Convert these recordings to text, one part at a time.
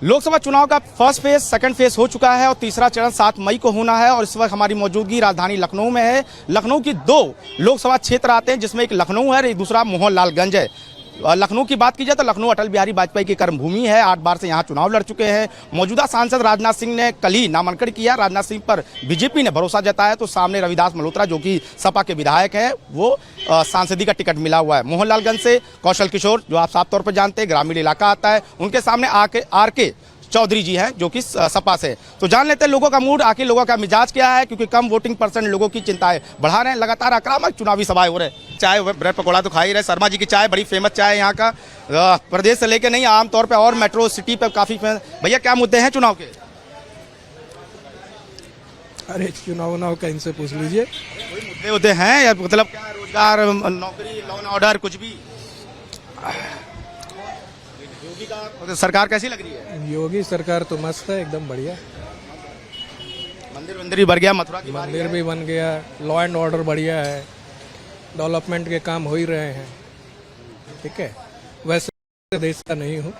लोकसभा चुनाव का first phase, second phase हो चुका है और तीसरा चरण 7 मई को होना है। और इस वक्त हमारी मौजूदगी राजधानी लखनऊ में है। लखनऊ की 2 लोकसभा क्षेत्र आते हैं, जिसमें एक लखनऊ है और एक दूसरा मोहनलालगंज है। लखनऊ की बात की जाए तो लखनऊ अटल बिहारी वाजपेयी की कर्मभूमि है। 8 बार से यहाँ चुनाव लड़ चुके हैं। मौजूदा सांसद राजनाथ सिंह ने कल ही नामांकन किया। राजनाथ सिंह पर बीजेपी ने भरोसा जताया तो सामने रविदास मल्होत्रा जो कि सपा के विधायक हैं, वो सांसदी का टिकट मिला हुआ है। मोहनलालगंज से कौशल किशोर, जो आप साफ तौर पर जानते हैं, ग्रामीण इलाका आता है। उनके सामने आर के चौधरी जी हैं, जो कि सपा से। तो जान लेते हैं लोगों का मूड, आखिर लोगों का मिजाज क्या है, क्योंकि कम वोटिंग परसेंट लोगों की चिंताएं बढ़ा रहे हैं। लगातार आक्रामक चुनावी सभाएं हो रहे हैं। चाय ब्रेड पकौड़ा तो खा ही रहे। शर्मा जी की चाय बड़ी फेमस चाय है यहाँ का, प्रदेश से लेके नहीं, आमतौर पर और मेट्रो सिटी पे काफी फेमस। भैया क्या मुद्दे हैं चुनाव के? अरे चुनाव का इनसे पूछ लीजिए। कोई मुद्दे होते हैं या मतलब क्या, रोजगार, नौकरी, लॉ एंड ऑर्डर, कुछ भी? योगी का सरकार कैसी लग रही है? योगी सरकार तो मस्त है, एकदम बढ़िया। मंदिर भी बन गया, मथुरा की मंदिर भी बन गया, लॉ एंड ऑर्डर बढ़िया है, डेवलपमेंट के काम हो ही रहे हैं। ठीक है, वैसे देश का नहीं हूँ,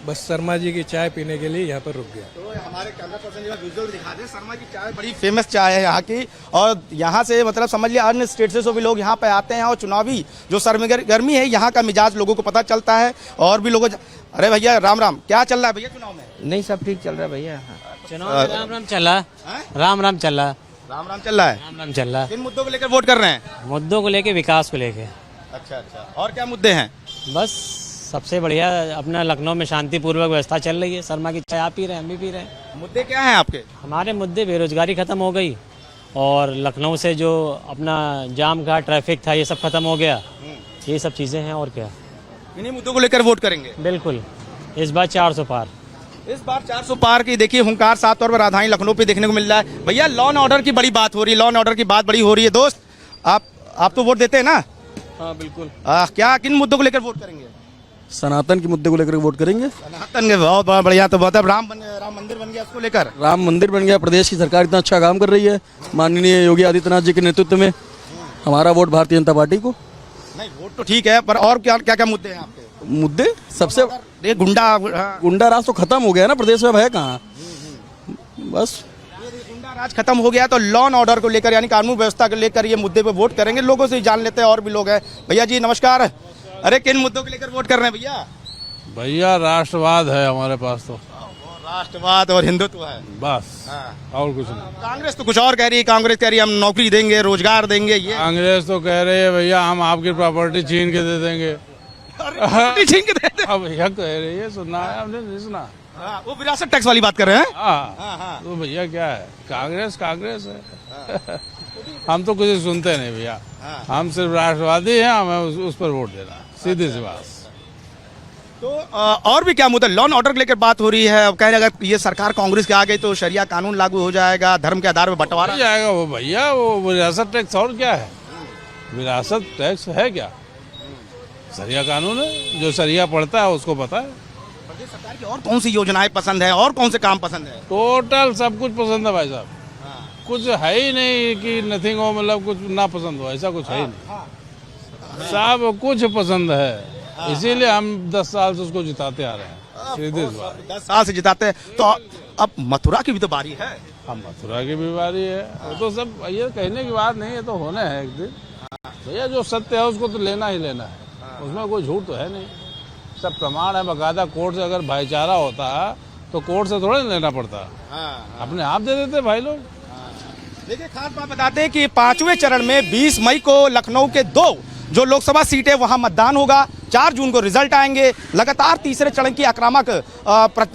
बस शर्मा जी की चाय पीने के लिए यहाँ पर रुक गया। तो हमारे कैमरा पर्सन जो विजुअल दिखा दे, शर्मा की चाय बड़ी फेमस चाय है यहाँ की। और यहाँ से मतलब समझ लिया अन्य स्टेट से भी लोग यहाँ पे आते हैं। और चुनावी जो गर्मी है, यहाँ का मिजाज लोगों को पता चलता है। और भी लोगों, अरे भैया राम राम, क्या चल रहा है भैया चुनाव में? नहीं, सब ठीक चल रहा है भैया। चुनाव में राम राम चल रहा है, राम राम चल रहा है, राम राम चल रहा है, राम राम चल रहा है। किन मुद्दों को लेकर वोट कर रहे हैं? मुद्दों को लेके, विकास को लेके। अच्छा अच्छा, और क्या मुद्दे हैं? बस सबसे बढ़िया अपना लखनऊ में शांतिपूर्वक व्यवस्था चल रही है। शर्मा की चाय आप पी रहे हैं, हम भी पी रहे हैं। मुद्दे क्या हैं आपके? हमारे मुद्दे, बेरोजगारी खत्म हो गई और लखनऊ से जो अपना जाम का ट्रैफिक था, ये सब खत्म हो गया। ये सब चीज़ें हैं और क्या। इन्हीं मुद्दों को लेकर वोट करेंगे? बिल्कुल, इस बार 400 पार। इस बार 400 पार की देखिए हुंकार साफ तौर पर राजधानी लखनऊ पे देखने को मिल रहा है। भैया लॉ एंड ऑर्डर की बड़ी बात हो रही है, लॉ एंड ऑर्डर की बात बड़ी हो रही है। दोस्त आप तो वोट देते हैं ना? हाँ बिल्कुल। क्या किन मुद्दों को लेकर वोट करेंगे? सनातन के मुद्दे को लेकर वोट करेंगे। सनातन के बहुत बढ़िया। तो मतलब राम मंदिर बन गया, उसको लेकर? राम मंदिर बन गया, प्रदेश की सरकार इतना अच्छा काम कर रही है माननीय योगी आदित्यनाथ जी के नेतृत्व में। हमारा वोट भारतीय जनता पार्टी को। नहीं, वोट तो ठीक है, पर और क्या क्या मुद्दे हैं आपके? मुद्दे सबसे गुंडा राज तो खत्म हो गया ना प्रदेश में, है कहाँ? बस गुंडा राज खत्म हो गया, तो लॉ एंड ऑर्डर को लेकर यानी कानून व्यवस्था को लेकर ये मुद्दे पे वोट करेंगे। लोगों से जान लेते हैं, और भी लोग हैं। भैया जी नमस्कार। अरे किन मुद्दों को लेकर वोट कर रहे हैं भैया? भैया राष्ट्रवाद है हमारे पास तो। राष्ट्रवाद और हिंदुत्व है बस, और कुछ नहीं। कांग्रेस तो कुछ और कह रही है। कांग्रेस कह रही है हम नौकरी देंगे, रोजगार देंगे। ये कांग्रेस तो कह रहे हैं भैया हम आपकी प्रॉपर्टी छीन के दे देंगे। छीन के दे देंगे। अब भैया कह रही है, सुनना है हमने, नहीं सुना? वो विरासत टैक्स वाली बात कर रहे हैं। हाँ, तो भैया क्या है, कांग्रेस है। हम तो कुछ सुनते नहीं भैया, हम सिर्फ राष्ट्रवादी हैं, हमें उस पर वोट देना, सीधी सी बात। तो और भी क्या मुद्दा? लॉ एंड ऑर्डर को लेकर बात हो रही है। अब कह रहे अगर ये सरकार कांग्रेस के आ गई तो शरिया कानून लागू हो जाएगा, धर्म के आधार पर बंटवारा जाएगा। वो भैया वो विरासत टैक्स और क्या है? विरासत टैक्स है क्या? शरिया कानून है, जो शरिया पढ़ता है उसको पता है। प्रदेश सरकार की और कौन सी योजनाएं पसंद है, और कौन से काम पसंद है? टोटल सब कुछ पसंद है भाई साहब। कुछ है ही नहीं कि नथिंग हो, मतलब कुछ ना पसंद हो, ऐसा कुछ है ही नहीं। सब कुछ पसंद है, इसीलिए हम 10 साल से उसको जिताते आ रहे हैं। सीधे 10 साल से जिताते हैं। तो अब मथुरा की भी तो बारी है। हम मथुरा की बीमारी है, वो तो सब ये कहने की बात नहीं है, तो होने है एक दिन। भैया जो सत्य है उसको तो लेना ही लेना है, उसमें कोई झूठ तो है नहीं। सब प्रमाण है बकायदा। कोर्ट से अगर भाईचारा होता तो कोर्ट से थोड़ा लेना पड़ता, अपने आप दे देते भाई लोग। देखिए खास बात बताते हैं कि 5वें चरण में 20 मई को लखनऊ के 2 जो लोकसभा सीटें वहां मतदान होगा। 4 जून को रिजल्ट आएंगे। लगातार तीसरे चरण की आक्रामक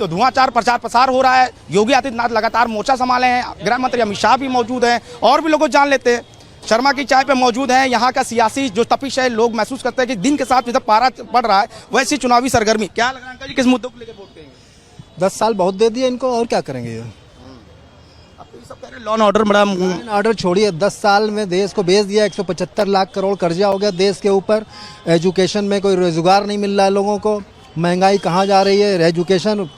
धुआंचार प्रचार प्रसार हो रहा है। योगी आदित्यनाथ लगातार मोर्चा संभाले हैं। गृह मंत्री अमित शाह भी मौजूद हैं। और भी लोगों जान लेते हैं। शर्मा की चाय पे मौजूद हैं। यहाँ का सियासी जो तपिश है, लोग महसूस करते हैं कि दिन के साथ जितना पारा बढ़ रहा है वैसी चुनावी सरगर्मी। क्या लग रहा है अंकल जी, किस मुद्दों को लेकर वोट करेंगे? 10 साल बहुत दे दिए इनको, और क्या करेंगे ये? सब कह रहे लॉ एंड ऑर्डर बड़ा। ऑर्डर छोड़िए, 10 साल में देश को बेच दिया। 175 लाख करोड़ कर्जा हो गया देश के ऊपर। एजुकेशन में कोई रोजगार नहीं मिल रहा है लोगों को। महंगाई कहाँ जा रही है? एजुकेशन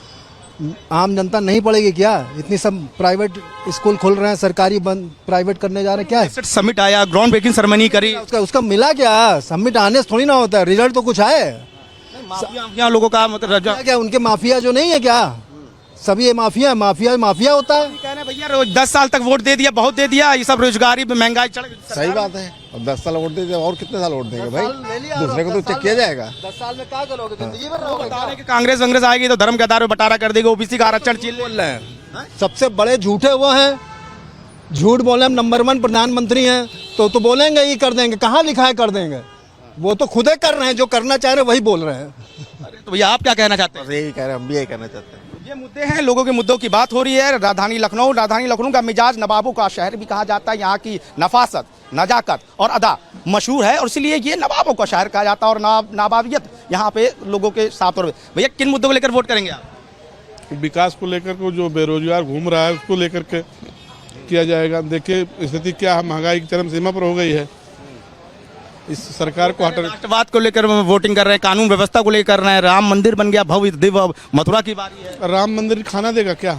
आम जनता नहीं पढ़ेगी क्या? इतनी सब प्राइवेट स्कूल खुल रहे हैं, सरकारी बंद, प्राइवेट करने जा रहे हैं। क्या है? समिट आया, ग्राउंड ब्रेकिंग सेरेमनी करी, उसका मिला क्या? समिट आने से थोड़ी ना होता है, रिजल्ट तो कुछ आए। माफिया लोगों का मतलब क्या उनके माफिया जो नहीं है क्या? सब ये माफिया माफिया होता है। कह रहे हैं भैया 10 साल तक वोट दे दिया, बहुत दे दिया, ये सब रोजगारी महंगाई चढ़ सही बात है। अब 10 साल वोट दे दिया और कितने साल वोट देंगे भाई, दूसरे को तो चेक किया जाएगा। 10 साल में क्या करोगे, जिंदगी भर रहोगे क्या? कि कांग्रेस वांग्रेस आएगी तो धर्म के आधार पर बटारा कर देगी, ओबीसी का आरक्षण छीन बोल रहे हैं सबसे बड़े झूठे वो हैं, झूठ बोले हम नंबर 1 प्रधानमंत्री हैं तो बोलेंगे ये कर देंगे, कहाँ लिखा है कर देंगे, वो तो खुद ही कर रहे हैं, जो करना चाह रहे हैं वही बोल रहे हैं। तो भैया आप क्या कहना चाहते हैं? बस यही कह रहे हैं, हम भी यही कहना चाहते हैं। ये मुद्दे हैं, लोगों के मुद्दों की बात हो रही है। राजधानी लखनऊ का मिजाज नवाबों का शहर भी कहा जाता है। यहाँ की नफासत, नजाकत और अदा मशहूर है और इसलिए ये नवाबों का शहर कहा जाता है और नवाबियत यहाँ पे लोगों के साथ। और भैया किन मुद्दों को लेकर वोट करेंगे आप? विकास को लेकर को जो बेरोजगार घूम रहा है उसको लेकर के किया जाएगा। देखिए स्थिति क्या है, महंगाई की चरम सीमा पर हो गई है, इस सरकार को हटा। राष्ट्रवाद को लेकर वोटिंग कर रहे हैं, कानून व्यवस्था को लेकर रहे हैं, राम मंदिर बन गया भव्य दिव्य, मथुरा की बारी है। राम मंदिर खाना देगा क्या?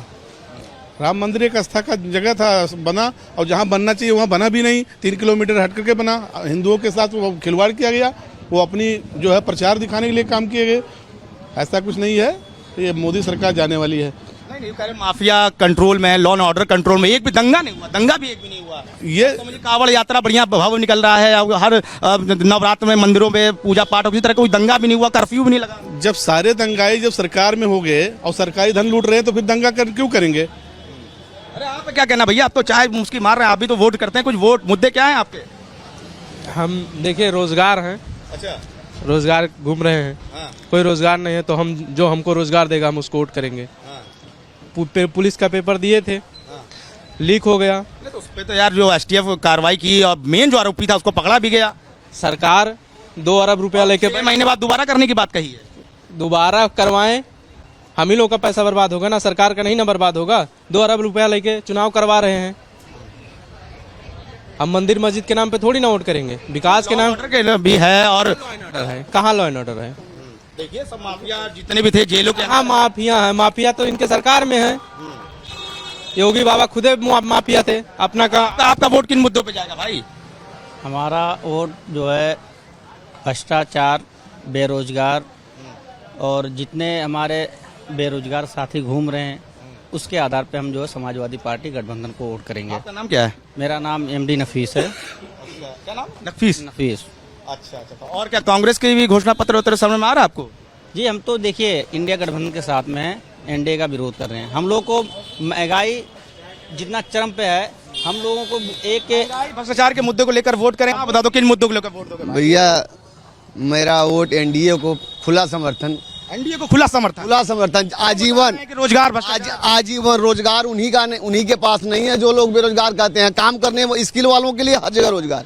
राम मंदिर एक आस्था का जगह था, बना, और जहाँ बनना चाहिए वहाँ बना भी नहीं, 3 किलोमीटर हट करके बना। हिंदुओं के साथ वो खिलवाड़ किया गया, वो अपनी जो है प्रचार दिखाने के लिए काम किए गए। ऐसा कुछ नहीं है, ये मोदी सरकार जाने वाली है। नहीं कह रहे माफिया कंट्रोल में है, लॉ एंड ऑर्डर कंट्रोल में, एक भी दंगा नहीं हुआ, दंगा भी एक भी नहीं हुआ। ये तो मुझे कावड़ यात्रा बढ़िया भव्य निकल रहा है, हर नवरात्र में मंदिरों में पूजा पाठ, किसी तरह कोई दंगा भी नहीं हुआ, कर्फ्यू भी नहीं लगा। जब सारे दंगाई जब सरकार में हो गए और सरकारी धन लूट रहे हैं तो फिर दंगा क्यों करेंगे? अरे आप क्या कहना भैया, आप तो चाय मुस्की मार रहे हैं, आप भी तो वोट करते हैं, कुछ वोट मुद्दे क्या हैं आपके? हम देखिए रोजगार हैं, अच्छा रोजगार घूम रहे हैं। कोई रोजगार नहीं है तो हम जो हमको रोजगार देगा हम उसको वोट करेंगे। पुलिस का पेपर दिए थे, लीक हो गया। तो उस पे तो यार जो एसटीएफ कार्रवाई की और मेन जो आरोपी था उसको पकड़ा भी गया। सरकार 2 अरब रुपया लेके 6 महीने बाद दोबारा करने की बात कही है। दोबारा करवाएं, हम ही लोग का पैसा बर्बाद होगा ना, सरकार का नहीं ना बर्बाद होगा। 2 अरब रुपया लेके चुनाव करवा रहे हैं, हम मंदिर मस्जिद के नाम पे थोड़ी ना वोट करेंगे, विकास के नाम के भी है। और कहाँ लॉ एंड ऑर्डर है? देखिए सब माफिया जितने भी थे जेलों के हाँ माफिया है, माफिया तो इनके सरकार में है। योगी बाबा खुदे माफिया थे अपना का। आपका वोट किन मुद्दों पे जाएगा भाई? हमारा वोट जो है भ्रष्टाचार, बेरोजगार और जितने हमारे बेरोजगार साथी घूम रहे हैं उसके आधार पे हम जो है समाजवादी पार्टी गठबंधन को वोट करेंगे। आपका नाम क्या है? मेरा नाम MD नफीस है। क्या नाम? नफीस। नफीस। अच्छा। और क्या कांग्रेस के भी घोषणा पत्र समझ में आ रहा है आपको? जी हम तो देखिए इंडिया गठबंधन के साथ में हैं, NDA का विरोध कर रहे हैं। हम लोग को महंगाई जितना चरम पे है, हम लोगों को एक भ्रष्टाचार के मुद्दे को लेकर वोट करें। आप बता दो किन मुद्दों को लेकर वोट दोगे? भैया मेरा वोट NDA को खुला समर्थन, NDA को खुला समर्थन, आजीवन रोजगार आजीवन रोजगार उन्हीं के पास नहीं है जो लोग बेरोजगार कहते हैं। काम करने स्किल वालों के लिए हर जगह रोजगार,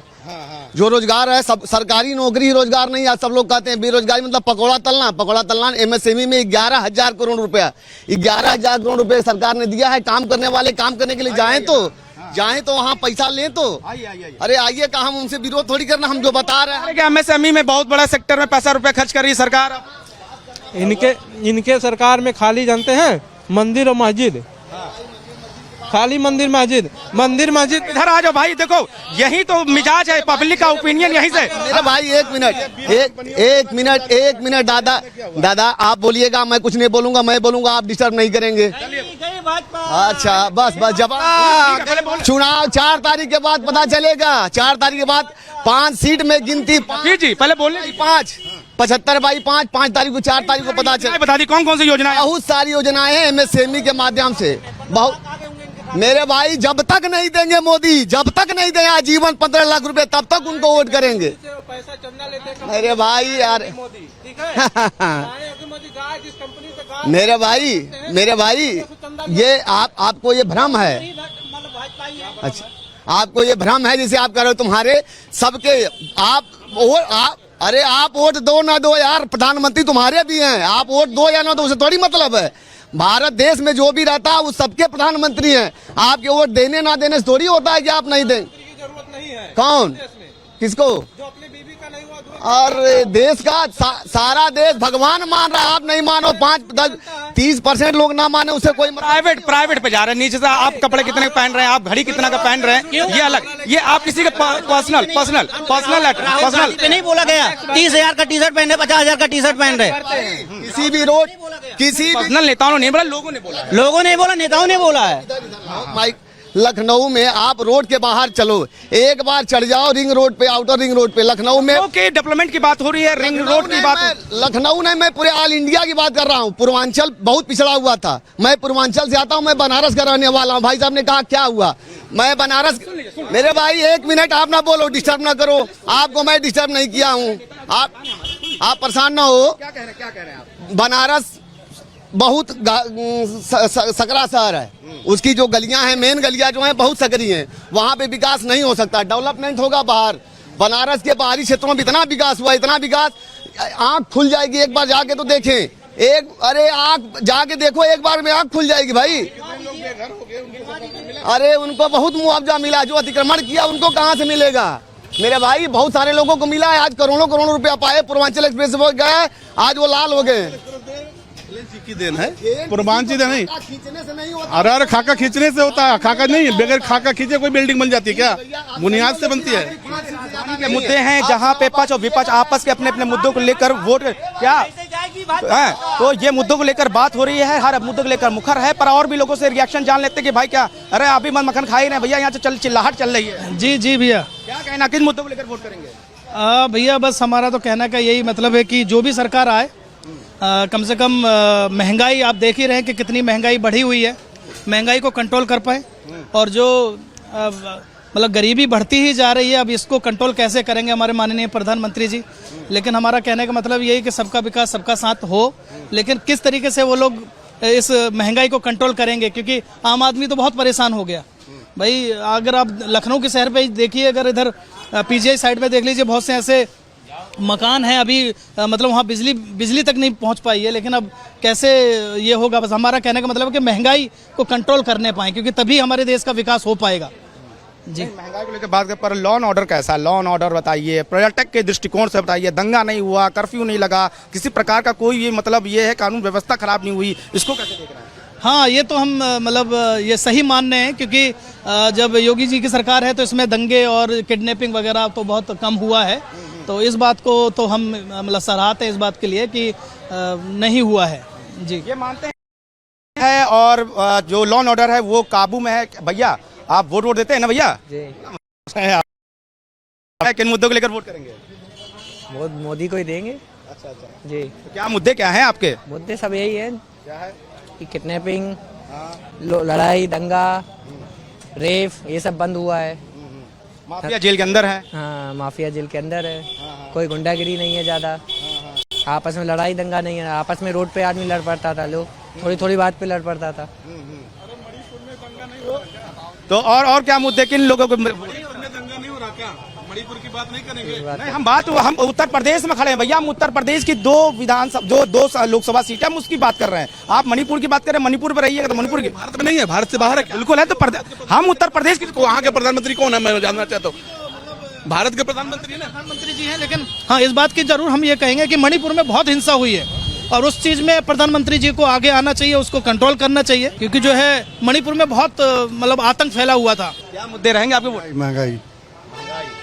जो रोजगार है सब सरकारी नौकरी ही रोजगार नहीं है। सब लोग कहते हैं बेरोजगारी मतलब पकौड़ा तलना। MSME में 11,000 करोड़ रुपया, 11,000 करोड़ रुपए सरकार ने दिया है। काम करने वाले काम करने के लिए जाएं तो वहाँ पैसा लें तो अरे आइए का हम उनसे विरोध थोड़ी करना, हम जो बता रहे हैं। MSME में बहुत बड़ा सेक्टर में पैसा रुपया खर्च कर रही है सरकार। इनके सरकार में खाली जानते हैं मंदिर और मस्जिद, खाली मंदिर मस्जिद। इधर आ जाओ भाई, देखो यही तो मिजाज है, पब्लिक का ओपिनियन यही से। मेरे भाई एक मिनट दादा आप बोलिएगा, मैं कुछ नहीं बोलूंगा, मैं बोलूंगा आप डिस्टर्ब नहीं करेंगे। अच्छा बस जवाब चुनाव 4 तारीख के बाद पता चलेगा। 4 तारीख के बाद 5 सीट में गिनती। जी पहले बोलने 5 75/5 5 तारीख को 4 तारीख को पता चले। बता दी कौन सी योजना? बहुत सारी योजनाएं हैं MSME के माध्यम से। बहुत मेरे भाई जब तक नहीं देंगे मोदी, जब तक नहीं देंगे आजीवन 15 लाख रुपए, तब तक उनको वोट करेंगे। पैसा चंदा लेते मेरे भाई यार मेरे भाई ये आपको ये भ्रम है। अच्छा आपको ये भ्रम है, जैसे आप कह रहे हो तुम्हारे सबके अरे आप वोट दो ना दो यार, प्रधानमंत्री तुम्हारे भी हैं। आप वोट दो या ना दो उससे थोड़ी मतलब है। भारत देश में जो भी रहता है वो सबके प्रधानमंत्री हैं। आपके वोट देने ना देने से थोड़ी होता है कि आप नहीं दें। जरूरत नहीं है। कौन किसको? जो अपने बीबी का नहीं हुआ और देश का सारा देश भगवान मान रहा है, आप नहीं मानो, 5-10-30% लोग ना माने उसे कोई प्राइवेट पे जा रहे हैं, नीचे से आप कपड़े कितने का पहन रहे हैं, आप घड़ी कितना का पहन रहे हैं, ये अलग, ये आप किसी का पर्सनल नहीं बोला गया 30,000 का टी शर्ट पहन रहे, 50,000 का टी शर्ट पहन रहे, किसी भी रोड किसी पर्सनल नेताओं ने नहीं बोला, लोगों ने बोला, नेताओं ने बोला है। माइक लखनऊ में आप रोड के बाहर चलो, एक बार चढ़ जाओ रिंग रोड पे, आउटर रिंग रोड पे, लखनऊ में ओके डेवलपमेंट की बात हो रही है, रिंग रोड की बात, लखनऊ नहीं, मैं पूरे ऑल इंडिया की बात कर रहा हूँ। पूर्वांचल बहुत पिछड़ा हुआ था, मैं पूर्वांचल से आता हूँ, मैं बनारस का रहने वाला हूँ। भाई साहब ने कहा क्या हुआ, मैं बनारस, मेरे भाई 1 मिनट आप ना बोलो, डिस्टर्ब ना करो, आपको मैं डिस्टर्ब नहीं किया हूँ, आप परेशान ना हो। क्या कह रहे हैं आप? बनारस बहुत सकरा शहर है, उसकी जो गलियां हैं, मेन गलियां जो हैं बहुत सकरी हैं, वहां पे विकास नहीं हो सकता, डेवलपमेंट होगा बाहर। बनारस के बाहरी क्षेत्रों में इतना विकास हुआ, इतना विकास, आंख खुल जाएगी एक बार जाके तो देखें, अरे आंख जाके देखो एक बार में, आंख खुल जाएगी भाई। अरे उनको बहुत मुआवजा मिला, जो अतिक्रमण किया उनको कहाँ से मिलेगा मेरे भाई, बहुत सारे लोगों को मिला है, आज करोड़ों रुपया पाए, पूर्वांचल एक्सप्रेस वो गए, आज वो लाल हो गए। की देन है, पूर्वांचल नहीं, अरे खाका खींचने से होता है, खाका नहीं, बगैर खाका खींचे कोई बिल्डिंग बन जाती है क्या, बुनियाद से बनती है। के मुद्दे हैं जहां पे पक्ष और विपक्ष आपस के अपने अपने मुद्दों को लेकर वोट क्या है, तो ये मुद्दों को लेकर बात हो रही है, हर मुद्दे को लेकर मुखर है, पर और भी लोगों से रिएक्शन जान लेते हैं कि भाई क्या, अरे अभी मन मक्खन खाई रहे भैया, यहाँ से चिल्लाहट चल रही है। जी भैया, क्या कहना, किस मुद्दों को लेकर वोट करेंगे? भैया बस हमारा तो कहना का यही मतलब है कि जो भी सरकार आए, कम से कम महंगाई आप देख ही रहे हैं कि कितनी महंगाई बढ़ी हुई है, महंगाई को कंट्रोल कर पाए, और जो मतलब गरीबी बढ़ती ही जा रही है, अब इसको कंट्रोल कैसे करेंगे हमारे माननीय प्रधानमंत्री जी। लेकिन हमारा कहने का मतलब यही कि सबका विकास सबका साथ हो, लेकिन किस तरीके से वो लोग इस महंगाई को कंट्रोल करेंगे, क्योंकि आम आदमी तो बहुत परेशान हो गया भाई। अगर आप लखनऊ के शहर पे देखिए, अगर इधर पीजीआई साइड में देख लीजिए, बहुत से ऐसे मकान है अभी, मतलब वहाँ बिजली तक नहीं पहुँच पाई है, लेकिन अब कैसे ये होगा। बस हमारा कहने का मतलब है कि महंगाई को कंट्रोल करने पाए, क्योंकि तभी हमारे देश का विकास हो पाएगा जी। महंगाई को लेकर बात कर, पर लॉ एंड ऑर्डर कैसा, लॉ एंड ऑर्डर बताइए, पर्यटक के दृष्टिकोण से बताइए, दंगा नहीं हुआ, कर्फ्यू नहीं लगा, किसी प्रकार का कोई मतलब ये है कानून व्यवस्था खराब नहीं हुई, इसको कैसे देख रहे हैं? हाँ, ये तो हम मतलब ये सही मान रहे हैं, क्योंकि जब योगी जी की सरकार है तो इसमें दंगे और किडनैपिंग वगैरह तो बहुत कम हुआ है, तो इस बात को तो हम मतलब सराहते हैं इस बात के लिए कि नहीं हुआ है जी। ये मानते हैं और जो लॉ एंड ऑर्डर है वो काबू में है। भैया आप वोट देते हैं ना भैया जी? किन मुद्दों को लेकर वोट करेंगे? वोट मोदी को ही देंगे। अच्छा जी। तो क्या मुद्दे क्या हैं आपके? मुद्दे सब यही है, क्या है कि किडनैपिंग, लड़ाई, दंगा, रेप, ये सब बंद हुआ है। माफिया जेल के अंदर है। हाँ, माफिया जेल के अंदर है, कोई गुंडागिरी नहीं है ज़्यादा, आपस में लड़ाई दंगा नहीं है, आपस में रोड पे आदमी लड़ पड़ता था, लोग थोड़ी बात पे लड़ पड़ता था। तो और क्या मुद्दे, किन लोगों को? मणिपुर की बात नहीं करेंगे। नहीं, हम उत्तर प्रदेश में खड़े हैं भैया, हम उत्तर प्रदेश की दो लोकसभा सीटें हम उसकी बात कर रहे हैं, आप मणिपुर की बात कर रहे हैं, मणिपुर में रहिएगा तो मणिपुर की भारत में नहीं है, भारत से बाहर है। बिल्कुल है, तो हम उत्तर प्रदेश की, वहाँ के प्रधानमंत्री कौन है मैं जानना चाहता हूँ। भारत के प्रधानमंत्री जी हैं, लेकिन हाँ इस बात की जरूर हम ये कहेंगे कि मणिपुर में बहुत हिंसा हुई है, और उस चीज में प्रधानमंत्री जी को आगे आना चाहिए, उसको कंट्रोल करना चाहिए, क्योंकि जो है मणिपुर में बहुत मतलब आतंक फैला हुआ था। क्या मुद्दे रहेंगे आपके वोट? महंगाई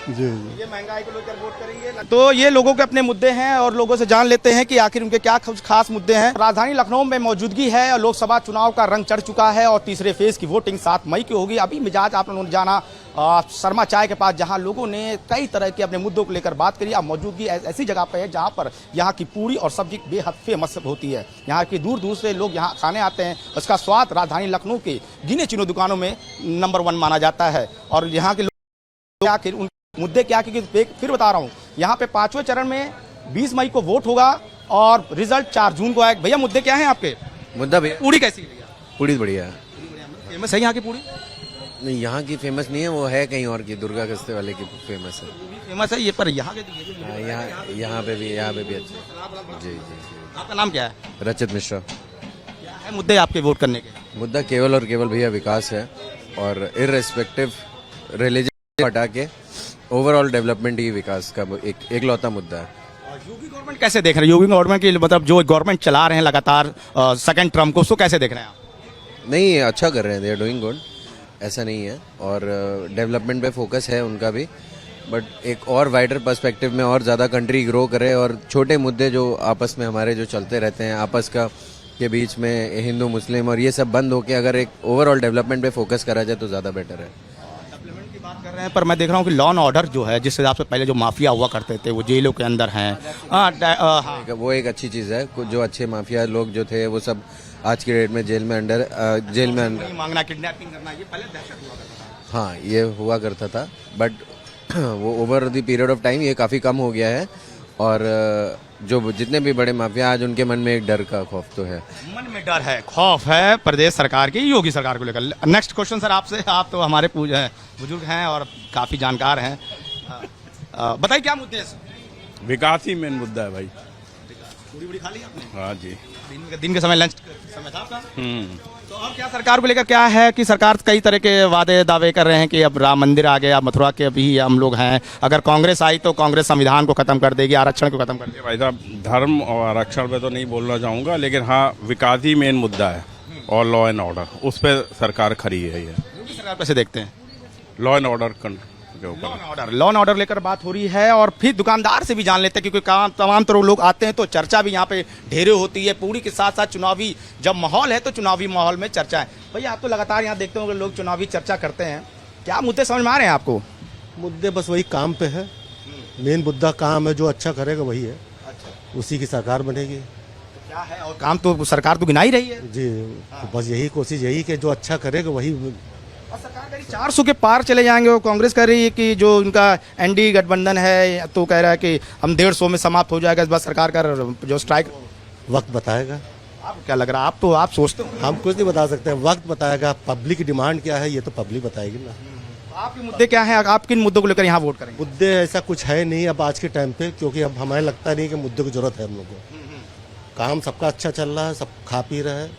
जी। ये महंगाई को लेकर वोट करेंगे, तो ये लोगों के अपने मुद्दे हैं और लोगों से जान लेते हैं कि आखिर उनके क्या कुछ खास मुद्दे हैं। राजधानी लखनऊ में मौजूदगी है और लोकसभा चुनाव का रंग चढ़ चुका है और तीसरे फेज की वोटिंग 7 मई की होगी। अभी मिजाज आप लोगों ने जाना शर्मा चाय के पास, जहां लोगों ने कई तरह के अपने मुद्दों को लेकर बात करी। अब मौजूदगी ऐसी जगह पर है जहां पर यहाँ की पूरी और सब्जी बेहद फेमस होती है, यहाँ की दूर दूर से लोग यहाँ खाने आते हैं। उसका स्वाद राजधानी लखनऊ के गिने चुने दुकानों में नंबर 1 माना जाता है। और यहाँ के लोग आखिर मुद्दे क्या, क्योंकि फिर बता रहा हूँ, यहाँ पे 5वें चरण में 20 मई को वोट होगा और रिजल्ट 4 जून को आएगा। भैया मुद्दे क्या हैं आपके? मुद्दा भैया पूरी कैसी है? पूरी बढ़िया है। फेमस है यहाँ की पूरी? नहीं, यहाँ की फेमस नहीं है, वो है कहीं और की, दुर्गा कस्ते वाले की फेमस है। फेमस है ये, पर यहाँ के यहाँ पे भी अच्छा। जी। आपका नाम क्या है? रचित मिश्रा। क्या है मुद्दे आपके वोट करने के? मुद्दा केवल और केवल भैया विकास है, और इररेस्पेक्टिव रिलीजन हटा के ओवरऑल डेवलपमेंट ही विकास का एक एकलौता मुद्दा है। योगी गवर्नमेंट कैसे देख रहे हैं? योगी गवर्नमेंट की मतलब जो गवर्नमेंट चला रहे हैं लगातार सेकंड टर्म को, उसको कैसे देख रहे हैं आप? नहीं, अच्छा कर रहे हैं, दे आर डूइंग गुड, ऐसा नहीं है। और डेवलपमेंट पे फोकस है उनका भी, बट एक और वाइडर पर्सपेक्टिव में और ज़्यादा कंट्री ग्रो करे और छोटे मुद्दे जो आपस में हमारे जो चलते रहते हैं आपस का के बीच में, हिंदू मुस्लिम और ये सब बंद होके अगर एक ओवरऑल डेवलपमेंट पे फोकस करा जाए तो ज़्यादा बेटर है। डेवलपमेंट की बात कर रहे हैं, पर मैं देख रहा हूँ कि लॉ एंड ऑर्डर जो है, जिस हिसाब से पहले जो माफिया हुआ करते थे वो जेलों के अंदर हैं। हाँ, वो एक अच्छी चीज़ है। कुछ जो अच्छे माफिया लोग जो थे वो सब आज की डेट में जेल में अंडर मांगना, किडनैपिंग करना, ये पहले दहशत हुआ करता था। हाँ, ये हुआ करता था, बट वो over the period of time ये काफ़ी कम हो गया है। और जो जितने भी बड़े माफिया आज उनके मन में एक डर का खौफ तो है, मन में डर है, खौफ है प्रदेश सरकार की, योगी सरकार को लेकर। नेक्स्ट क्वेश्चन सर आपसे, आप तो हमारे बुजुर्ग हैं और काफ़ी जानकार हैं, बताइए क्या मुद्दे हैं? विकास ही मेन मुद्दा है भाई। पूरी बड़ी खा ली आपने? हाँ जी। दिन के समय लंच समय था आपका? तो अब क्या सरकार को लेकर क्या है कि सरकार कई तरह के वादे दावे कर रहे हैं कि अब राम मंदिर आ गया, मथुरा के अभी हम लोग हैं, अगर कांग्रेस आई तो कांग्रेस संविधान को खत्म कर देगी, आरक्षण को खत्म कर देगी। भाई साहब, धर्म और आरक्षण पे तो नहीं बोलना चाहूँगा, लेकिन हाँ, विकास ही मेन मुद्दा है और लॉ एंड ऑर्डर, उस पर सरकार खड़ी है। ये योगी सरकार कैसे देखते हैं? लॉ एंड ऑर्डर के ऊपर लॉ एंड ऑर्डर लेकर बात हो रही है। और फिर दुकानदार से भी जान लेते हैं, क्योंकि तमाम तरह लोग आते हैं तो चर्चा भी यहाँ पे ढेरे होती है। पूरी के साथ साथ चुनावी जब माहौल है तो चुनावी माहौल में चर्चा है। भैया आप तो लगातार यहाँ देखते हो लोग चुनावी चर्चा करते हैं, क्या मुद्दे समझ में आ रहे हैं आपको? मुद्दे बस वही काम पे है, मेन मुद्दा काम है, जो अच्छा करेगा वही है। अच्छा। उसी की सरकार बनेगी। तो क्या है, और काम तो सरकार तो गिना ही रही है जी। तो बस यही कोशिश यही कि जो अच्छा करेगा वही। और सरकार कह रही 400 के पार चले जाएंगे, और कांग्रेस कह रही है कि जो उनका एनडीए गठबंधन है तो कह रहा है कि हम 150 में समाप्त हो जाएगा, इस बार सरकार का जो स्ट्राइक। वक्त बताएगा। आपको क्या लग रहा है? आप सोचते हो? हम कुछ नहीं बता सकते, वक्त बताएगा। पब्लिक की डिमांड क्या है ये तो पब्लिक बताएगी ना। आपके मुद्दे क्या हैं? आप किन मुद्दों को लेकर यहाँ वोट करेंगे? मुद्दे ऐसा कुछ है नहीं अब आज के टाइम पे, क्योंकि अब हमें लगता नहीं कि मुद्दे की जरूरत है हम लोग को। काम सबका अच्छा चल रहा है, सब खा पी रहे हैं,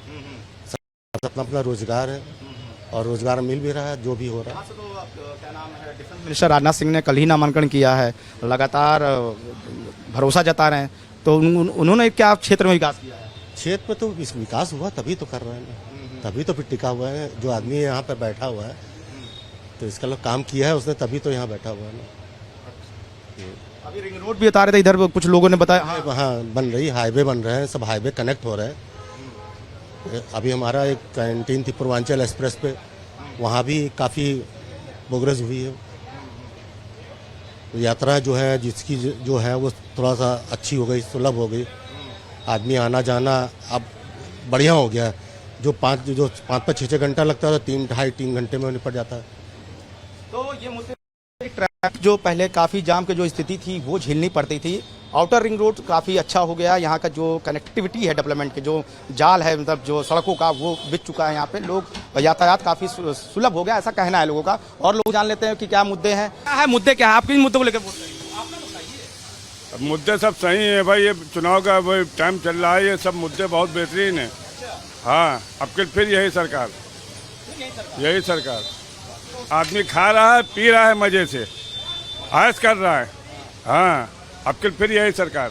सब अपना अपना रोजगार है और रोजगार मिल भी रहा है जो भी हो रहा है। क्या नाम है, डिफेंस मिनिस्टर राजनाथ सिंह ने कल ही नामांकन किया है, लगातार भरोसा जता रहे हैं, तो उन्होंने क्या क्षेत्र में विकास किया है? क्षेत्र में तो विकास हुआ तभी तो कर रहे हैं ना, तभी तो फिर टिका हुआ है। जो आदमी यहाँ पर बैठा हुआ है तो इसका लोग काम किया है उसने, तभी तो यहाँ बैठा हुआ है ना। अभी रिंग रोड भी बता रहे थे, इधर कुछ लोगों ने बताया। हाँ, बन रही, हाईवे बन रहे हैं, सब हाईवे कनेक्ट हो रहे हैं। अभी हमारा एक कैंटीन थी पूर्वांचल एक्सप्रेस पे, वहाँ भी काफ़ी प्रोग्रेस हुई है। यात्रा जो है जिसकी जो है वो थोड़ा सा अच्छी हो गई, सुलभ हो गई। आदमी आना जाना अब बढ़िया हो गया। जो 5-6 घंटा लगता था 2.5-3 घंटे में निपट जाता है। तो ये मुद्दे, ट्रैफिक जो पहले काफ़ी जाम की जो स्थिति थी वो झेलनी पड़ती थी। आउटर रिंग रोड काफ़ी अच्छा हो गया, यहाँ का जो कनेक्टिविटी है डेवलपमेंट के जो जाल है, मतलब जो सड़कों का वो बिछ चुका है। यहाँ पे लोग यातायात काफ़ी सुलभ हो गया, ऐसा कहना है लोगों का। और लोग जान लेते हैं कि क्या मुद्दे हैं, क्या है मुद्दे, क्या है, आप किन मुद्दों को लेकर बोल रहे हैं? मुद्दे सब सही है भाई, ये चुनाव का भाई टाइम चल रहा है, ये सब मुद्दे बहुत बेहतरीन है। हाँ, अब फिर यही सरकार, यही सरकार। आदमी खा रहा है, पी रहा है, मजे से ऐश कर रहा है। हाँ, अब फिर यही सरकार।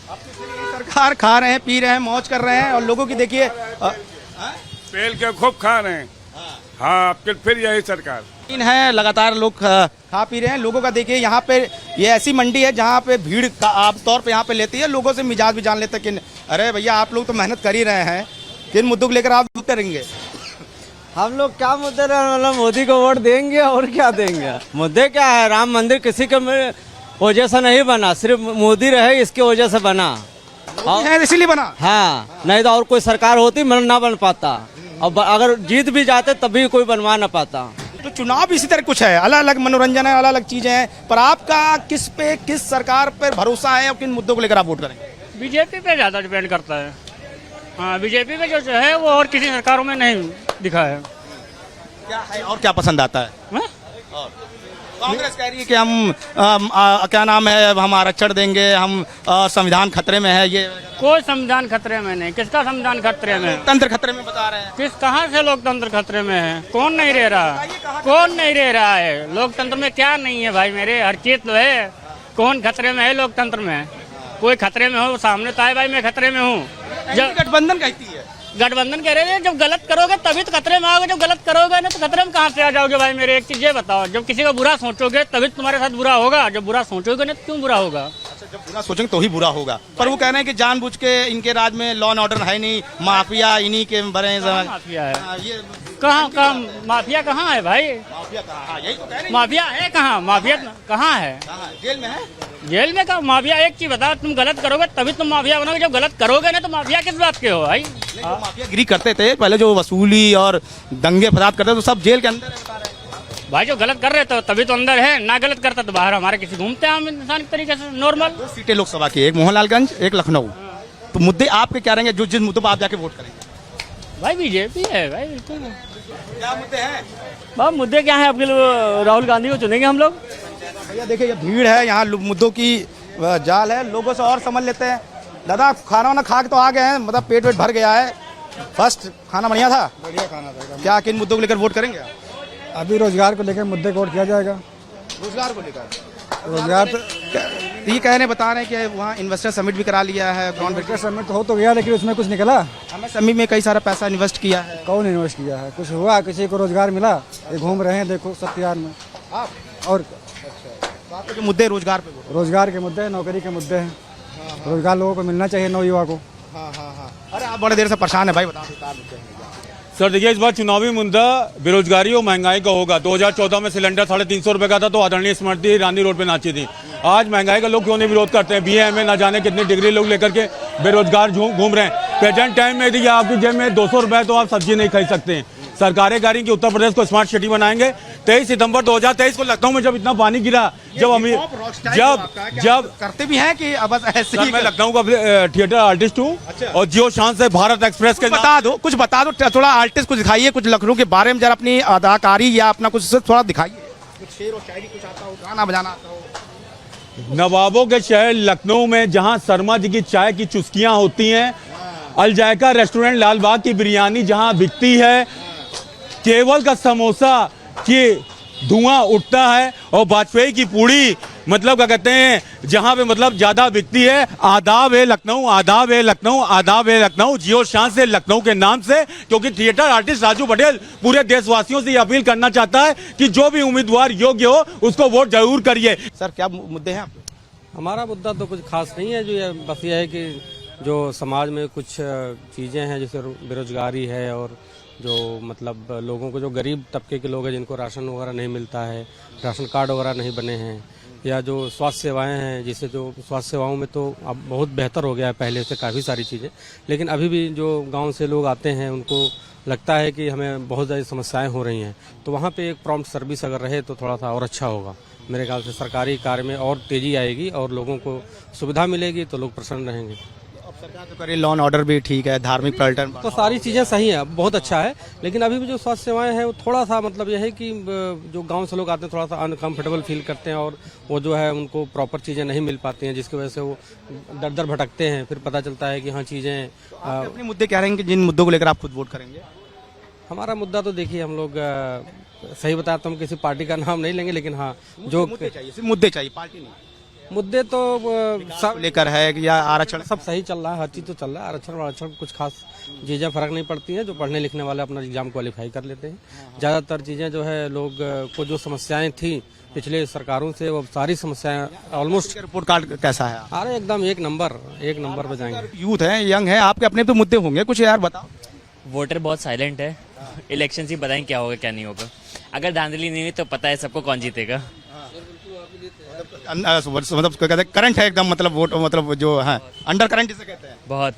सरकार खा रहे हैं, पी रहे हैं, मौज कर रहे हैं, और लोगों की देखिए पेल के खूब खा रहे हैं। हाँ, अब फिर यही सरकार है। लगातार लोग खा पी रहे हैं। लोगों का देखिए यहाँ पे, ये ऐसी मंडी है जहाँ पे भीड़ का आमतौर पे यहाँ पे लेती है। लोगों से मिजाज भी जान लेते हैं कि अरे भैया आप लोग तो मेहनत कर ही रहे हैं, किन मुद्दों को लेकर आप करेंगे? हम लोग क्या मुद्दे मतलब मोदी को वोट देंगे और क्या देंगे। मुद्दे क्या है, राम मंदिर किसी के वजह से नहीं बना, सिर्फ मोदी रहे इसकी वजह से बना, इसीलिए बना। हाँ, नहीं तो और कोई सरकार होती ना बन पाता, और अगर जीत भी जाते तभी कोई बनवा ना पाता। तो चुनाव इसी तरह कुछ है, अलग अलग मनोरंजन है, अलग अलग चीजें हैं, पर आपका किस सरकार पर भरोसा है और किन मुद्दों को लेकर आप वोट करेंगे? बीजेपी पे ज़्यादा डिपेंड करता है। हाँ, बीजेपी पे जो है वो और किसी सरकारों में नहीं दिखा है। क्या है और क्या पसंद आता है? कांग्रेस कह रही है कि हम क्या नाम है, हम आरक्षण देंगे, हम संविधान खतरे में है। ये कोई संविधान खतरे में नहीं। किसका संविधान खतरे में? तंत्र खतरे में बता रहे हैं। किस कहाँ से लोकतंत्र खतरे में है? कौन नहीं रह रहा? कौन नहीं रह रहा है? लोकतंत्र में क्या नहीं है भाई मेरे? हर चीज तो है। कौन खतरे में है लोकतंत्र में? कोई खतरे में हो सामने तो आए भाई मैं खतरे में हूँ। जब गठबंधन कहती है, गठबंधन कह रहे हैं जब गलत करोगे तभी तो खतरे में आओगे, जब गलत करोगे ना तो खतरे में कहाँ से आ जाओगे भाई मेरे? एक चीज ये बताओ, जब किसी का बुरा सोचोगे तभी तुम्हारे साथ बुरा होगा, जब बुरा सोचोगे ना तो क्यों बुरा होगा? अच्छा, जब बुरा सोचेंगे तो ही बुरा होगा। पर वो कह रहे हैं कि जानबूझ के इनके राज में लॉ एंड ऑर्डर है नहीं, माफिया इन्हीं के भरे माफिया है? ये कहाँ माफिया कहाँ है भाई? माफिया कहाँ? यही तो कह रहे हैं। माफिया है कहाँ? माफिया कहाँ है? जेल में है। जेल में का माफिया? एक चीज बता, तुम गलत करोगे तभी तुम माफिया बनोगे, जब गलत करोगे ना तो माफिया किस बात के हो भाई? माफिया गिरी करते थे पहले, जो वसूली और दंगे फसाद करते थे तो सब जेल के अंदर है। भाई जो गलत कर रहे थे तभी तो अंदर है, ना गलत करता तो बाहर हमारे किसी घूमते हैं हम इंसान के तरीके से नॉर्मल। 2 सीटें लोकसभा की, एक मोहनलालगंज एक लखनऊ। तो मुद्दे आपके क्या रहेंगे, जो जिस मुद्दों पर आप जाके वोट करेंगे? भाई बीजेपी है भाई, बिल्कुल। क्या मुद्दे हैं? भाई मुद्दे क्या है? आपके राहुल गांधी को चुनेंगे हम लोग। भैया देखिए, ये भीड़ है यहाँ, मुद्दों की जाल है, लोगों से और समझ लेते हैं। दादा खाना वाना खा के तो आ गए हैं, मतलब पेट वेट भर गया है। फर्स्ट खाना बढ़िया था? बढ़िया खाना था। क्या किन मुद्दों को लेकर वोट करेंगे? अभी रोजगार को लेकर मुद्दे को वोट किया जाएगा। रोजगार को लेकर? रोजगार ये कहने बता रहे हैं कि वहाँ इन्वेस्टर समिट भी करा लिया है। इन्वेस्टर समिट हो तो गया, लेकिन उसमें कुछ निकला? हमें समिट में कई सारा पैसा इन्वेस्ट किया है। कौन इन्वेस्ट किया है? कुछ हुआ? किसी को रोजगार मिला? ये घूम रहे हैं देखो सब तैयार में आप। और आपके मुद्दे रोजगार पे? रोजगार के मुद्दे हैं, नौकरी के मुद्दे हैं। रोजगार लोगों को मिलना चाहिए, नवयुवा को। हाँ हाँ हाँ। अरे आप बड़े देर से परेशान है भाई, बताओ। सर देखिए, इस बार चुनावी मुद्दा बेरोजगारी और महंगाई का होगा। 2014 में सिलेंडर 350 रुपए का था तो आदरणीय स्मृति ईरानी रोड पे नाची थी। आज महंगाई का लोग क्यों नहीं विरोध करते हैं? BA MA ना जाने कितनी डिग्री लोग लेकर के बेरोजगार घूम रहे हैं। प्रेजेंट टाइम में यदि आपकी जेब में 200 रुपए तो आप सब्जी नहीं खरीद सकते हैं। सरकारें कह रही कि उत्तर प्रदेश को स्मार्ट सिटी बनाएंगे। 23 सितंबर 2023 को लखनऊ में जब इतना पानी गिरा, जब करते भी हैं कि अब ऐसे ही? मैं लखनऊ का थिएटर आर्टिस्ट हूँ। अच्छा। और जियो शान से भारत एक्सप्रेस के कुछ बता दो, थोड़ा आर्टिस्ट कुछ दिखाइए, कुछ लखनऊ के बारे में जरा, अपनी अदाकारी या अपना कुछ थोड़ा दिखाइए। कुछ शेर और शायरी कुछ आता हो, गाना बजाना आता हो। नवाबों के शहर लखनऊ में जहां शर्मा जी की चाय की चुस्कियां होती हैं, अल जायका रेस्टोरेंट लालबाग की बिरयानी जहां बिकती है, केवल का समोसा की धुआं उठता है, और वाजपेयी की पूड़ी मतलब क्या कहते हैं जहां पे मतलब ज्यादा बिकती है। आदाब है लखनऊ, आदाब है लखनऊ, आदाब है लखनऊ। जियो शान से लखनऊ के नाम से, क्योंकि थिएटर आर्टिस्ट राजू पटेल पूरे देशवासियों से ये अपील करना चाहता है कि जो भी उम्मीदवार योग्य हो उसको वोट जरूर करिए। सर क्या मुद्दे हैं आपके? हमारा मुद्दा तो कुछ खास नहीं है, जो ये बस ये है कि जो समाज में कुछ चीज़ें हैं जैसे बेरोजगारी है, और जो मतलब लोगों को, जो गरीब तबके के लोग हैं जिनको राशन वगैरह नहीं मिलता है, राशन कार्ड वगैरह नहीं बने हैं, या जो स्वास्थ्य सेवाएं हैं, जिससे जो स्वास्थ्य सेवाओं में तो अब बहुत बेहतर हो गया है पहले से काफ़ी सारी चीज़ें, लेकिन अभी भी जो गांव से लोग आते हैं उनको लगता है कि हमें बहुत ज़्यादा समस्याएं हो रही हैं। तो वहाँ पे एक प्रॉम्प्ट सर्विस अगर रहे तो थोड़ा सा और अच्छा होगा। मेरे ख्याल से सरकारी कार्य में और तेज़ी आएगी और लोगों को सुविधा मिलेगी तो लोग प्रसन्न रहेंगे। सरकार तो करे, लॉ एंड ऑर्डर भी ठीक है, धार्मिक पर्यटन तो सारी चीज़ें सही हैं, बहुत अच्छा है, लेकिन अभी भी जो स्वास्थ्य सेवाएं हैं वो थोड़ा सा मतलब यह है कि जो गांव से लोग आते हैं थोड़ा सा अनकंफर्टेबल फील करते हैं, और वो जो है उनको प्रॉपर चीज़ें नहीं मिल पाती हैं, जिसकी वजह से वो दर दर भटकते हैं। फिर पता चलता है कि हाँ चीज़ें अपने मुद्दे क्या रहेंगे, जिन मुद्दों को लेकर आप खुद वोट करेंगे? हमारा मुद्दा तो देखिए, हम लोग सही बताया तो हम किसी पार्टी का नाम नहीं लेंगे, लेकिन हाँ जो मुद्दे चाहिए, पार्टी नहीं। मुद्दे तो सब लेकर है या आरक्षण, सब सही चल रहा है, हर चीज़ तो चल रहा है। आरक्षण कुछ खास चीज़ें फर्क नहीं पड़ती हैं, जो पढ़ने लिखने वाले अपना एग्जाम क्वालिफाई कर लेते हैं। ज़्यादातर चीज़ें जो है लोग को जो समस्याएं थी पिछले सरकारों से, वो सारी समस्याएं ऑलमोस्ट। रिपोर्ट कार्ड कैसा है? अरे एकदम एक नंबर पे जाएंगे। यूथ है, यंग है, आपके अपने तो मुद्दे होंगे कुछ, यार बताओ। वोटर बहुत साइलेंट है, इलेक्शन से बताएं क्या होगा क्या नहीं होगा। अगर धांधली नहीं हुई तो पता है सबको कौन जीतेगा। मतलब कहते हैं करंट है एकदम, मतलब वोट मतलब जो है अंडर करंट जिसे कहते हैं बहुत।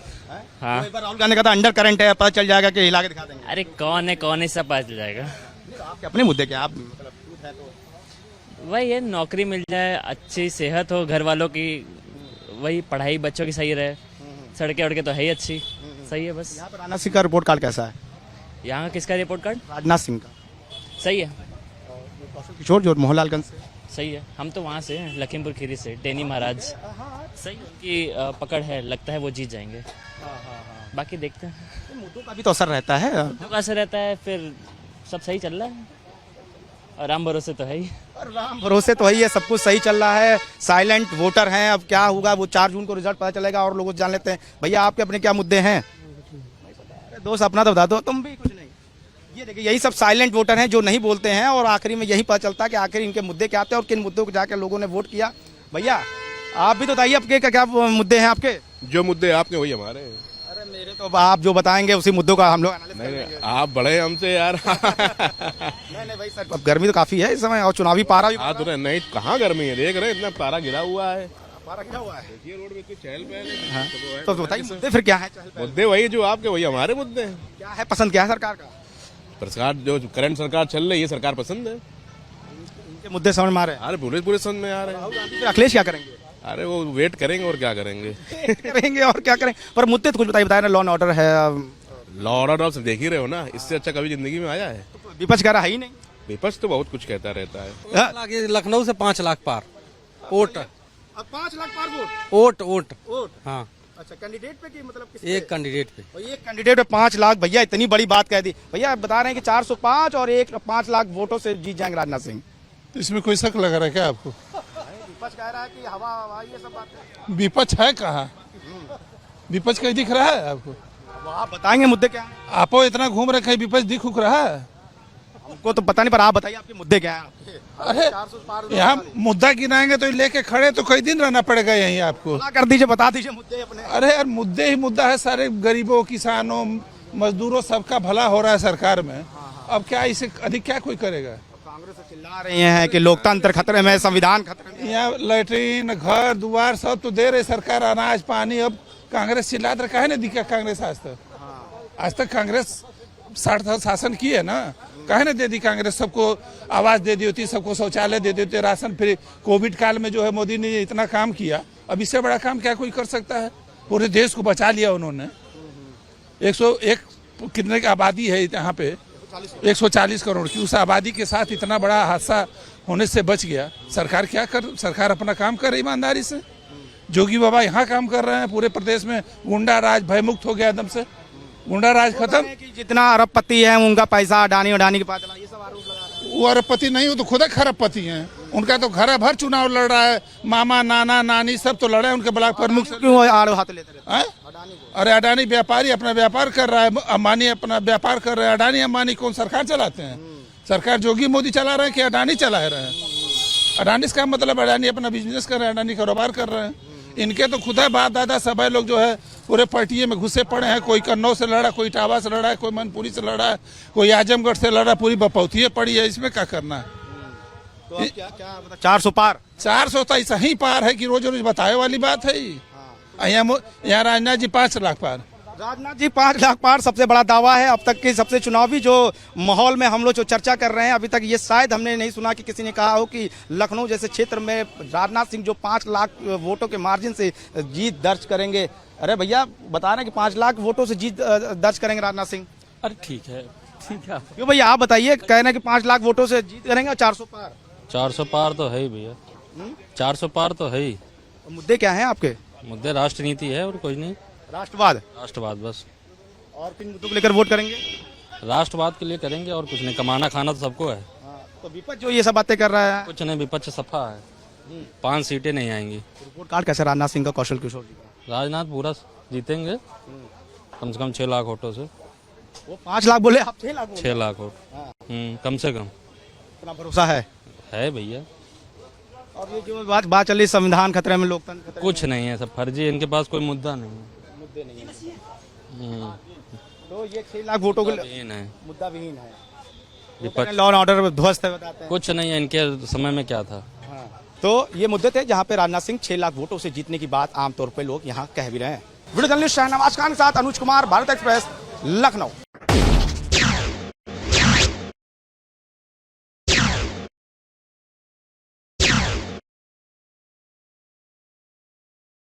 हाँ, एक बार राहुल गांधी कहता अंडर करंट है, पता चल जाएगा कि हिला के दिखा देंगे। अरे कौन है सब पता चल जाएगा। आपके अपने मुद्दे क्या? आप मतलब यूथ है तो वही है, नौकरी मिल जाए, अच्छी सेहत हो घर वालों की, वही पढ़ाई बच्चों की सही रहे, सड़कें वड़कें तो है ही अच्छी, सही है बस। यहाँ पर राजनाथ सिंह का रिपोर्ट कार्ड कैसा है? यहाँ किसका रिपोर्ट कार्ड? राजनाथ सिंह का सही है। किशोर जो मोहनलालगंज से सही है। हम तो वहाँ से हैं, लखीमपुर खीरी से, टेनी महाराज। सही उनकी पकड़ है, लगता है वो जीत जाएंगे। बाकी देखते हैं। मुद्दों का भी तो असर रहता है। मुद्दों का असर रहता है, फिर सब सही चल रहा है और राम भरोसे तो है ही। राम भरोसे तो है, सब कुछ सही चल रहा है। साइलेंट वोटर हैं, अब क्या होगा वो 4 जून को रिजल्ट पता चलेगा और लोग जान लेते हैं। भैया आपके अपने क्या मुद्दे हैं? दोस्त अपना तो बता दो। तुम भी कुछ नहीं। ये देखिए, यही सब साइलेंट वोटर हैं जो नहीं बोलते हैं और आखिरी में यही पता चलता है कि आखिर इनके मुद्दे क्या आते हैं और किन मुद्दों को जाकर लोगों ने वोट किया। भैया आप भी तो बताइए, आपके क्या मुद्दे हैं आपके? जो मुद्दे आपके वही हमारे। अरे मेरे तो आप जो बताएंगे उसी मुद्दों का हम लोग नहीं, आप बड़े हमसे यार। नहीं भाई सर, अब गर्मी तो काफी है इस समय और चुनावी पारा भी नहीं, कहाँ गर्मी है, देख रहे हैं इतना पारा गिरा हुआ है। पारा गिरा हुआ है। देखिए रोड में इतनी चहल पहल है। हाँ। तो बताइए मुद्दे फिर क्या है? मुद्दे वही जो आपके वही हमारे मुद्दे हैं। क्या है पसंद, क्या है सरकार का? सरकार जो करंट सरकार चल रही है, सरकार पसंद है। इनके मुद्दे समझ में आ रहे हैं? अरे पूरे समझ में आ रहे हैं। फिर अखिलेश क्या करेंगे? अरे वो वेट करेंगे और क्या करेंगे। करेंगे और क्या करेंगे, पर मुद्दे तो कुछ बताइए ना। लॉ एंड ऑर्डर है, लॉ ऑर्डर सब देख ही रहे हो ना, इससे अच्छा कभी जिंदगी में आया है? विपक्ष कह रहा है ही नहीं। विपक्ष तो बहुत कुछ कहता रहता है। लखनऊ से 5 लाख पार वोट। अब 5 लाख पार वोट वोट। हाँ। अच्छा, कैंडिडेट पे की मतलब किस एक कैंडिडेट पे? और एक कैंडिडेट पे 5 लाख। भैया इतनी बड़ी बात कह दी। भैया बता रहे हैं कि 405 और 5 लाख वोटों से जीत जाएंगे राजनाथ सिंह। तो इसमें कोई शक लग रहा है क्या आपको? विपक्ष कह रहा है कि हवा ये सब बात है। विपक्ष है कहाँ? विपक्ष कहीं दिख रहा है आपको? आप बताएंगे मुद्दे क्या हैं? आपो इतना घूम रखे, विपक्ष दिख रहा है? हमको तो पता नहीं, पर आप बताइए आपके मुद्दे क्या हैं? अरे यहाँ मुद्दा गिनाएंगे तो लेके खड़े तो कई दिन रहना पड़ेगा यहीं आपको। कर दीजिए, बता दीजिए मुद्दे अपने। अरे यार मुद्दे ही मुद्दा है, सारे गरीबों, किसानों, मजदूरों सबका भला हो रहा है सरकार में। अब क्या इससे अधिक क्या कोई करेगा? कांग्रेस से चिल्ला रही हैं कि लोकतंत्र खतरे में, संविधान खतरे में। यहाँ लैट्रीन, घर दुआर सब तो दे रहे सरकार, अनाज पानी। अब कांग्रेस चिल्ला रखा है ना, दिखा कांग्रेस आज तक कांग्रेस 60 साल शासन की है ना, कहे ना दे दी कांग्रेस, सबको आवाज दे दी होती, सबको शौचालय दे देते, राशन फ्री। कोविड काल में जो है मोदी ने इतना काम किया, अब इससे बड़ा काम क्या कोई कर सकता है? पूरे देश को बचा लिया उन्होंने। 101 कितने की आबादी है यहाँ पे? 140 करोड़ की। उस आबादी के साथ इतना बड़ा हादसा होने से बच गया। सरकार क्या कर, सरकार अपना काम कर रही ईमानदारी से। जोगी बाबा यहाँ काम कर रहे हैं, पूरे प्रदेश में गुंडा राज भयमुक्त हो गया एकदम से, गुंडा राज खत्म। जितना अरबपति है उनका पैसा अडानी के पास चला, ये सब आरोप लगा रहे हैं। वो अरबपति नहीं, वो तो खुद खरबपति हैं। उनका तो घर भर चुनाव लड़ रहा है, मामा नाना नानी सब तो लड़े, उनके ब्लॉक प्रमुख क्यों आड़ो हाथ लेते रहते हैं? अरे अडानी व्यापारी अपना व्यापार कर रहा है, अंबानी अपना व्यापार कर रहे हैं। अडानी अंबानी कौन सरकार चलाते हैं? सरकार जोगी मोदी चला रहे हैं कि अडानी चला रहे हैं? अडानी का मतलब अडानी अपना बिजनेस कर रहे हैं, अडानी कारोबार कर रहे हैं। इनके तो खुदा बाप दादा सब लोग जो है पूरे पार्टी में घुसे पड़े हैं। कोई कन्नौज से लड़ा, कोई इटावा से लड़ा है, कोई मैनपुरी से लड़ा है, कोई आजमगढ़ से लड़ा, पूरी बपौती पड़ी है। इसमें क्या करना है? तो क्या 400 पार? 400 तो ऐसा ही पार है कि रोज रोज बताए वाली बात है। यहाँ राजनाथ जी 5 लाख पार। राजनाथ जी 5 लाख पार सबसे बड़ा दावा है अब तक की सबसे चुनावी जो माहौल में हम लोग जो चर्चा कर रहे हैं। अभी तक ये शायद हमने नहीं सुना कि किसी ने कहा हो कि लखनऊ जैसे क्षेत्र में राजनाथ सिंह जो 5 लाख वोटों के मार्जिन से जीत दर्ज करेंगे। अरे भैया बता रहे हैं कि 5 लाख वोटों से जीत दर्ज करेंगे राजनाथ सिंह। अरे ठीक है क्यों भैया आप बताइए, कह रहे हैं कि 5 लाख वोटों से जीत करेंगे और 400 पार। 400 पार तो है ही भैया, 400 पार तो है ही। मुद्दे क्या हैं आपके? मुद्दे राष्ट्रनीति है और कुछ नहीं। राष्ट्रवाद बस। और किन मुद्दों को लेकर वोट करेंगे? राष्ट्रवाद के लिए करेंगे और कुछ नहीं। कमाना खाना तो सबको है। तो विपक्ष जो ये सब बातें कर रहा है? कुछ नहीं, विपक्ष सफा है। 5 सीटें नहीं आएंगी। रिपोर्ट कार्ड कैसे राजनाथ सिंह का, कौशल किशोर जी का? राजनाथ पूरा जीतेंगे कम से कम 6 लाख वोटों से। वो 5 लाख बोले, आप 6 लाख? 6 लाख वोट कम से कम। इतना भरोसा है भैया। और ये जो बात चल रही संविधान खतरे में, लोकतंत्र खतरे कुछ नहीं है, सब फर्जी है। इनके पास कोई मुद्दा नहीं है। मुद्दे नहीं है। तो ये 6 लाख वोटों के मुद्दा विहीन है। विपक्ष लॉ एंड ऑर्डर ध्वस्त है बताते हैं। कुछ नहीं है, इनके समय में क्या था। तो ये मुद्दे थे जहाँ पे राजनाथ सिंह 6 लाख वोटों से जीतने की बात आमतौर पे लोग यहाँ कह भी रहे हैं। वीडियो जर्नलिस्ट शाहनवाज खान के साथ अनुज कुमार, भारत एक्सप्रेस, लखनऊ।